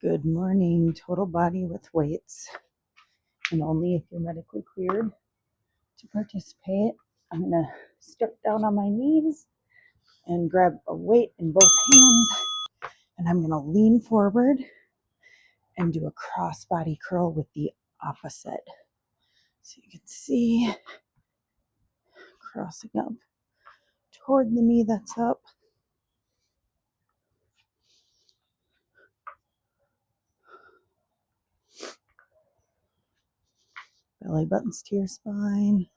Good morning, total body with weights, and only if you're medically cleared to participate. I'm going to step down on my knees and grab a weight in both hands, and I'm going to lean forward and do a cross body curl with the opposite. So you can see crossing up toward the knee that's up. Belly buttons to your spine.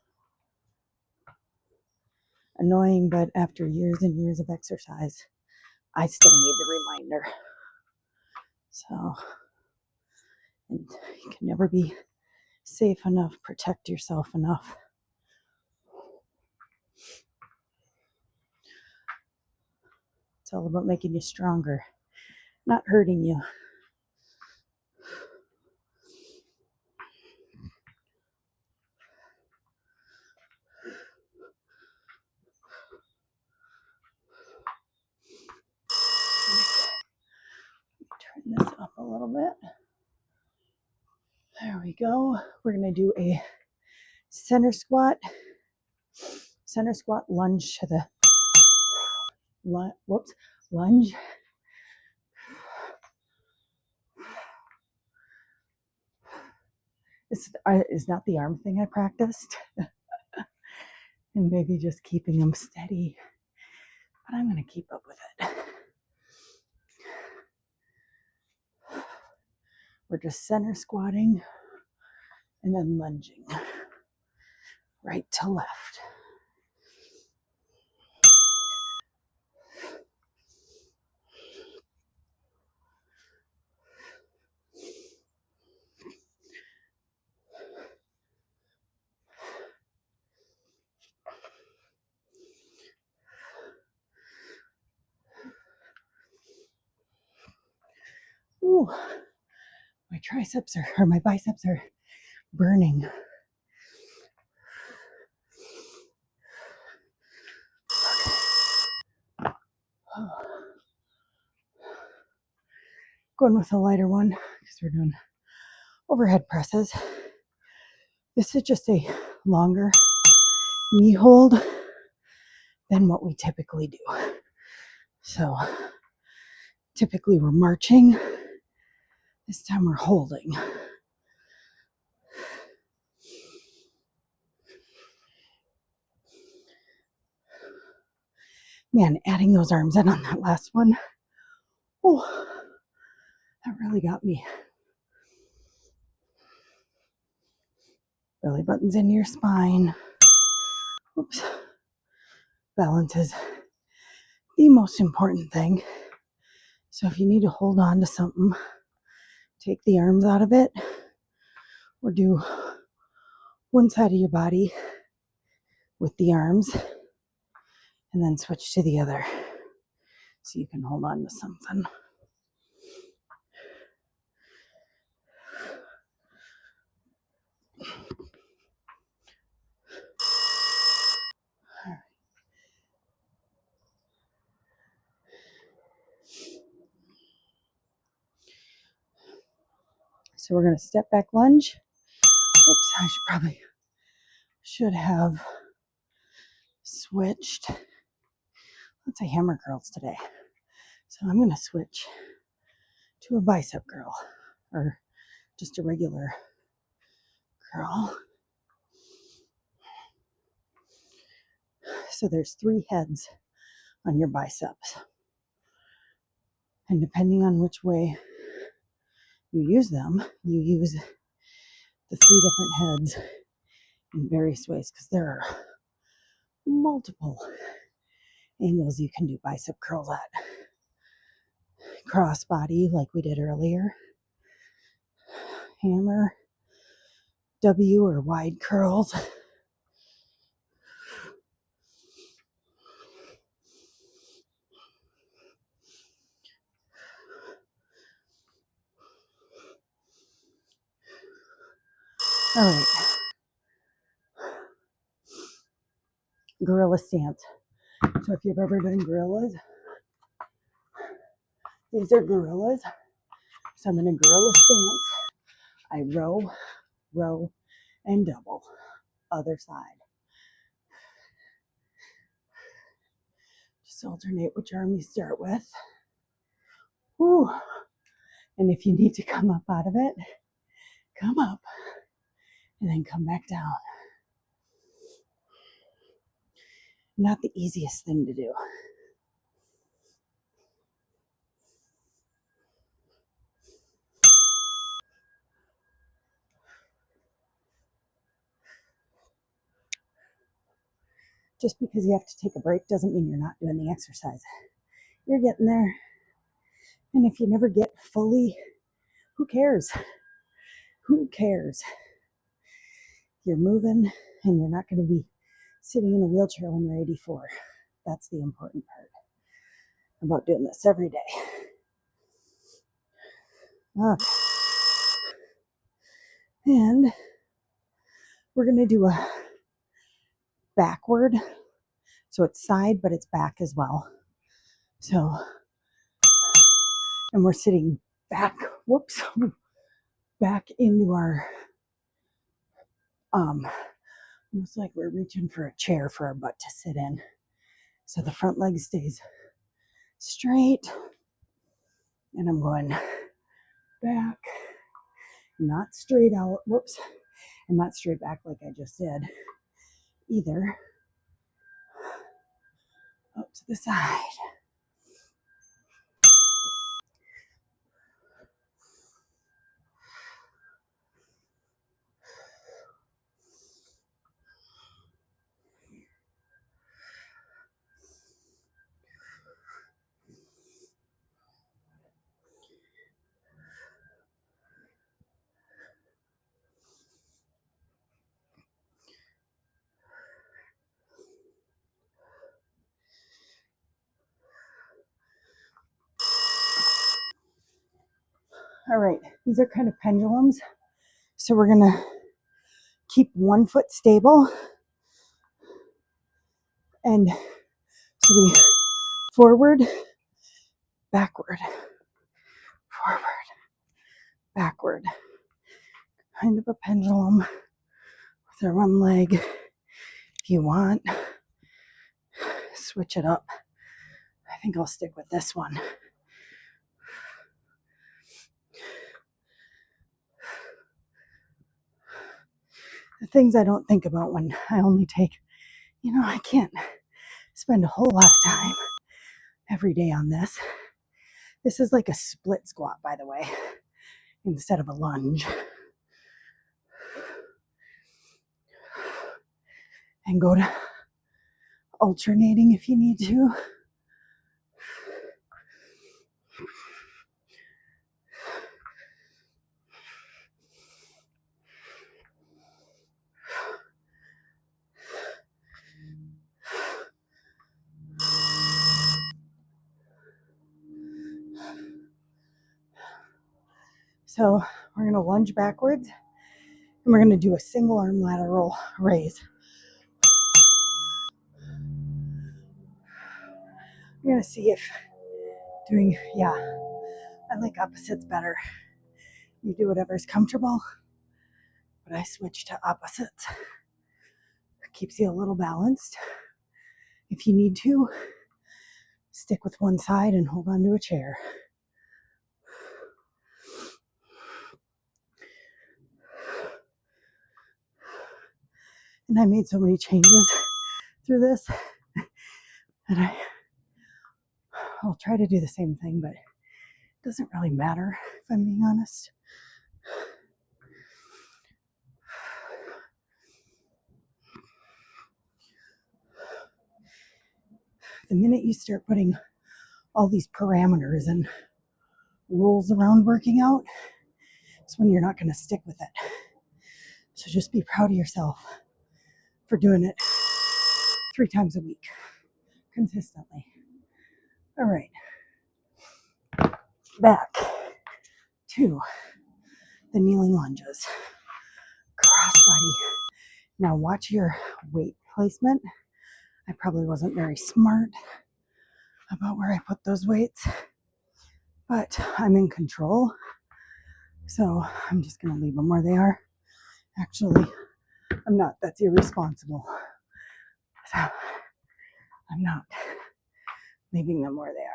Annoying, but after years and years of exercise, I still need the reminder. So, and you can never be safe enough, protect yourself enough. It's all about making you stronger, not hurting you. Turn this up a little bit. There we go. We're going to do a center squat lunge to the lunge. This is not the arm thing I practiced. And maybe just keeping them steady. But I'm going to keep up with it. We're just center squatting and then lunging right to left. Ooh, my biceps are burning. Going with a lighter one because we're doing overhead presses. This is just a longer knee hold than what we typically do. So typically we're marching. This time we're holding. Man, adding those arms in on that last one, oh, that really got me. Belly buttons into your spine. Oops. Balance is the most important thing. So if you need to hold on to something, take the arms out of it, or do one side of your body with the arms, and then switch to the other so you can hold on to something. So we're going to step back lunge. Oops, I should have switched. Let's say hammer curls today. So I'm going to switch to a bicep curl, or just a regular curl. So there's 3 heads on your biceps. And depending on which way you use them, you use the 3 different heads in various ways, because there are multiple angles you can do bicep curls at. Cross body, like we did earlier. Hammer, W or wide curls. All right. Gorilla stance. So if you've ever done gorillas, these are gorillas. So I'm in a gorilla stance. I row, row, and double. Other side. Just alternate which arm you start with. Whew. And if you need to come up out of it, come up and then come back down. Not the easiest thing to do. Just because you have to take a break doesn't mean you're not doing the exercise. You're getting there. And if you never get fully, who cares? Who cares? You're moving and you're not going to be sitting in a wheelchair when you're 84. That's the important part about doing this every day. Okay. And we're going to do a backward. So it's side, but it's back as well. So, and we're sitting back, back into our, almost like we're reaching for a chair for our butt to sit in. So the front leg stays straight. And I'm going back, not straight out, and not straight back like I just did either. Up to the side. All right, these are kind of pendulums. So we're gonna keep one foot stable. And so we forward, backward, forward, backward. Kind of a pendulum with our one leg. If you want, switch it up. I think I'll stick with this one. The things I don't think about when I only take, I can't spend a whole lot of time every day on this. This is like a split squat, by the way, instead of a lunge. And go to alternating if you need to. So we're going to lunge backwards and we're going to do a single arm lateral raise. I'm going to see if I like opposites better. You do whatever's comfortable, but I switch to opposites. It keeps you a little balanced. If you need to, stick with one side and hold on to a chair. And I made so many changes through this that I'll try to do the same thing, but it doesn't really matter if I'm being honest. The minute you start putting all these parameters and rules around working out, it's when you're not going to stick with it. So just be proud of yourself for doing it 3 times a week consistently. All right, back to the kneeling lunges. Cross body. Now watch your weight placement. I probably wasn't very smart about where I put those weights, but I'm in control. So I'm just going to leave them where they are. Actually, I'm not. That's irresponsible. So I'm not leaving them where they are.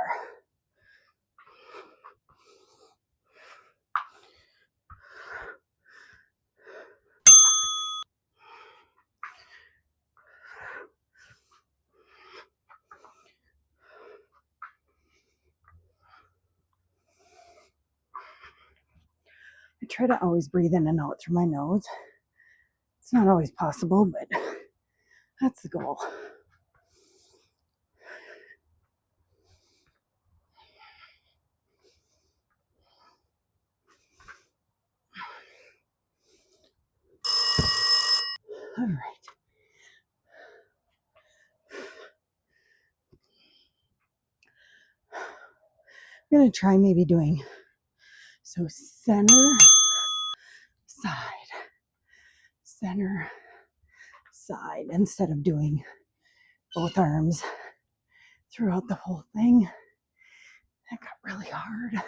I try to always breathe in and out through my nose. It's not always possible, but that's the goal. All right. I'm going to try maybe doing so center, side, center, side, instead of doing both arms throughout the whole thing. That got really hard.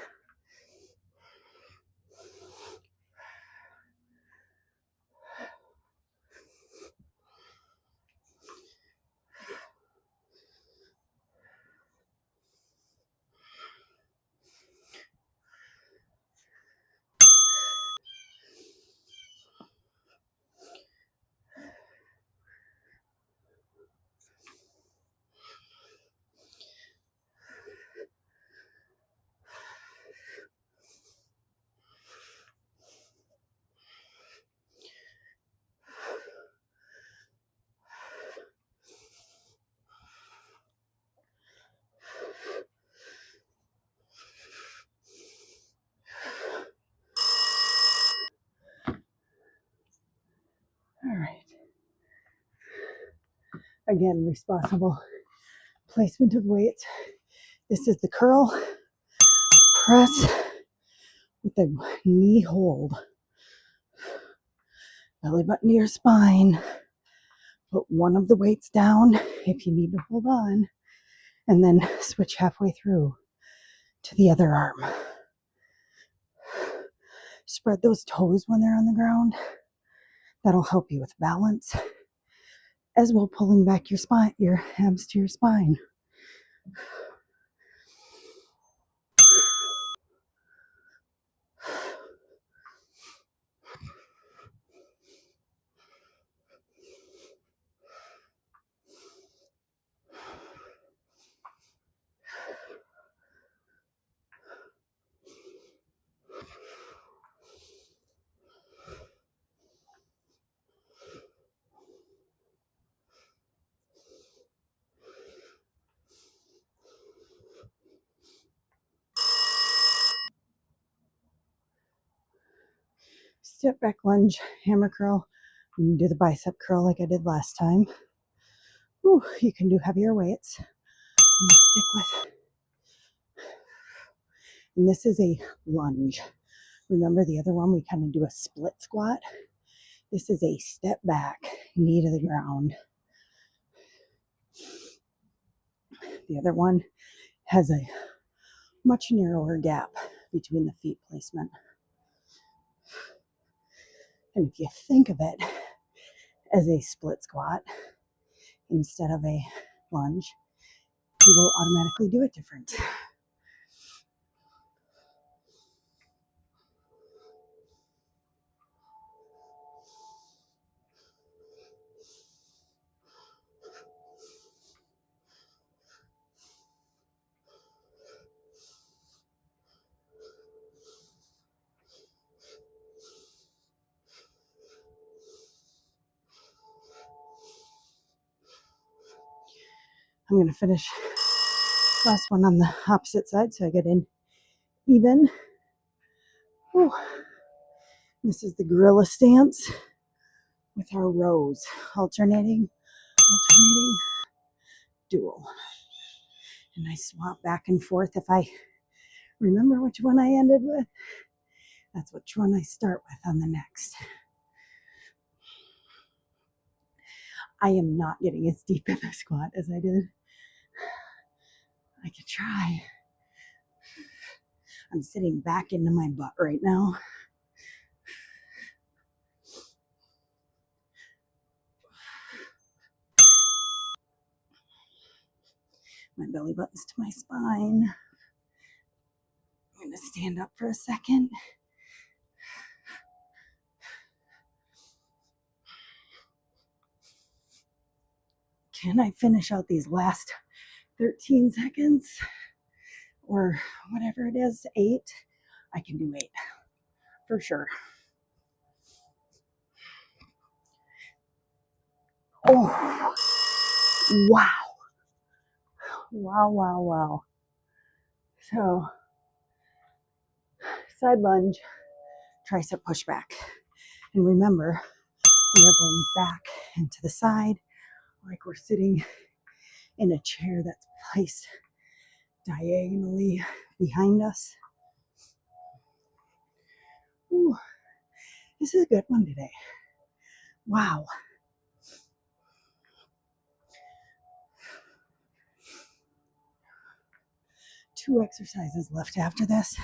All right. Again, responsible placement of weights. This is the curl press with the knee hold. Belly button to your spine. Put one of the weights down if you need to hold on, and then switch halfway through to the other arm. Spread those toes when they're on the ground. That'll help you with balance, as well pulling back your spine, your abs to your spine. Step back lunge, hammer curl. You can do the bicep curl like I did last time. Ooh, you can do heavier weights. Stick with. And this is a lunge. Remember the other one, we kind of do a split squat. This is a step back, knee to the ground. The other one has a much narrower gap between the feet placement. And if you think of it as a split squat instead of a lunge, you will automatically do it different. I'm going to finish last one on the opposite side so I get in even. Whew. This is the gorilla stance with our rows, alternating, dual. And I swap back and forth. If I remember which one I ended with, that's which one I start with on the next. I am not getting as deep in the squat as I did. I could try. I'm sitting back into my butt right now. My belly button's to my spine. I'm going to stand up for a second. Can I finish out these last 13 seconds? Or whatever it is, 8? I can do 8 for sure. Oh, wow. Wow. So, side lunge, tricep pushback. And remember, we are going back and to the side like we're sitting in a chair that's placed diagonally behind us. Ooh, this is a good one today. Wow. Two exercises left after this.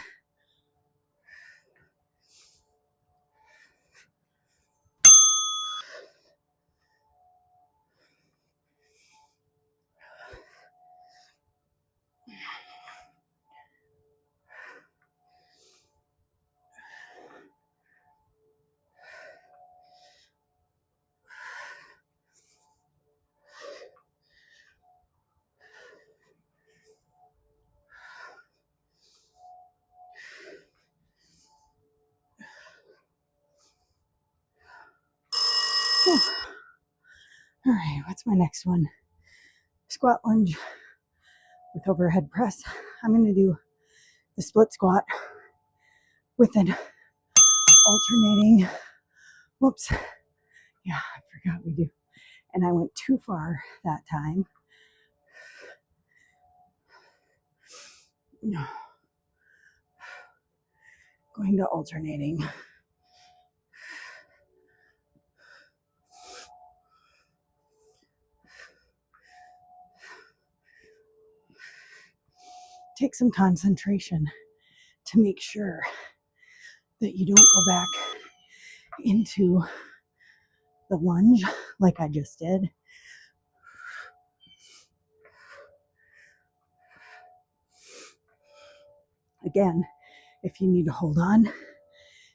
Whew. All right, what's my next one? Squat lunge with overhead press. I'm going to do the split squat with an alternating. Whoops. Yeah, I forgot we do. And I went too far that time. No. Going to alternating. Take some concentration to make sure that you don't go back into the lunge like I just did. Again, if you need to hold on,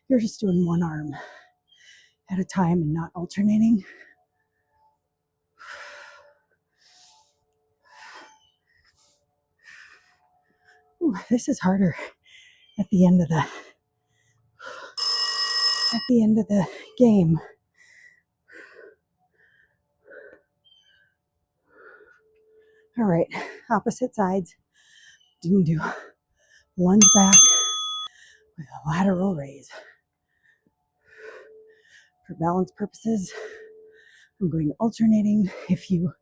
you're just doing one arm at a time and not alternating. Ooh, this is harder at the end of the game. All right, opposite sides. Didn't do lunge back with a lateral raise. For balance purposes, I'm going alternating. If you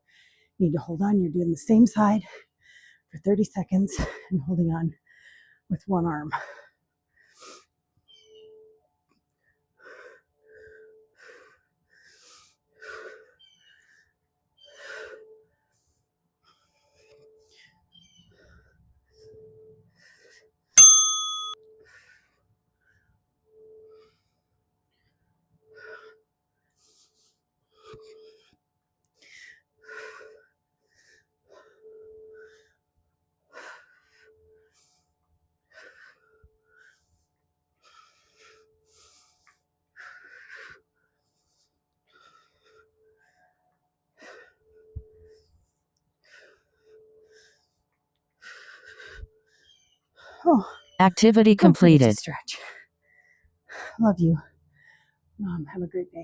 need to hold on, you're doing the same side for 30 seconds and holding on with one arm. Oh, activity completed. Stretch. Love you. Have a great day.